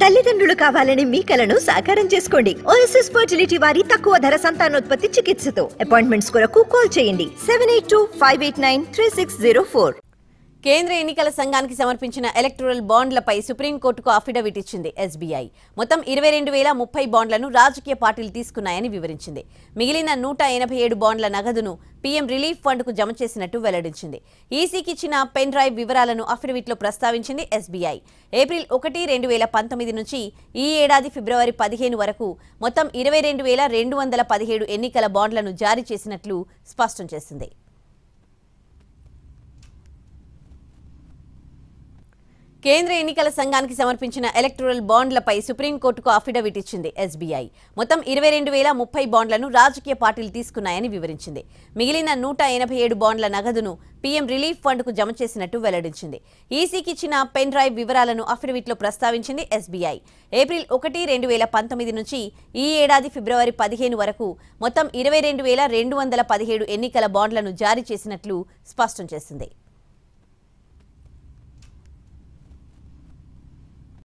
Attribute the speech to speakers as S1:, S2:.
S1: తల్లిదండ్రులు కావాలని మీ కలను సాకారం చేసుకోండి. ఓఎస్ఎస్ ఫర్టిలిటీ వారి తక్కువ ధర సంతానోత్పత్తి చికిత్సతో అపాయింట్మెంట్స్ కొరకు కాల్ చేయండి 7825893604.
S2: కేంద్ర ఎన్నికల సంఘానికి సమర్పించిన ఎలక్టోరల్ బాండ్లపై సుప్రీంకోర్టుకు అఫిడవిట్ ఇచ్చింది ఎస్బీఐ. మొత్తం 22,030 బాండ్లను రాజకీయ పార్టీలు తీసుకున్నాయని వివరించింది. మిగిలిన 187 బాండ్ల నగదును పీఎం రిలీఫ్ ఫండ్కు జమ చేసినట్టు వెల్లడించింది. ఈసీకి ఇచ్చిన పెన్ డ్రైవ్ వివరాలను అఫిడవిట్లో ప్రస్తావించింది ఎస్బీఐ. ఏప్రిల్ 1, 2019 నుంచి ఈ ఏడాది ఫిబ్రవరి 15 వరకు మొత్తం 22,217 ఎన్నికల బాండ్లను జారీ చేసినట్లు స్పష్టం చేసింది. కేంద్ర ఎన్నికల సంఘానికి సమర్పించిన ఎలక్టోరల్ బాండ్లపై సుప్రీంకోర్టుకు అఫిడవిట్ ఇచ్చింది ఎస్బీఐ. మొత్తం 22,030 బాండ్లను రాజకీయ పార్టీలు తీసుకున్నాయని వివరించింది. మిగిలిన 187 బాండ్ల నగదును పీఎం రిలీఫ్ ఫండ్కు జమ చేసినట్టు వెల్లడించింది. ఈసీకి ఇచ్చిన పెన్ డ్రైవ్ వివరాలను అఫిడవిట్లో ప్రస్తావించింది ఎస్బీఐ. ఏప్రిల్ 1, 2019 నుంచి ఈ ఏడాది ఫిబ్రవరి 15 వరకు మొత్తం 22,217 ఎన్నికల బాండ్లను జారీ చేసినట్లు స్పష్టం చేసింది.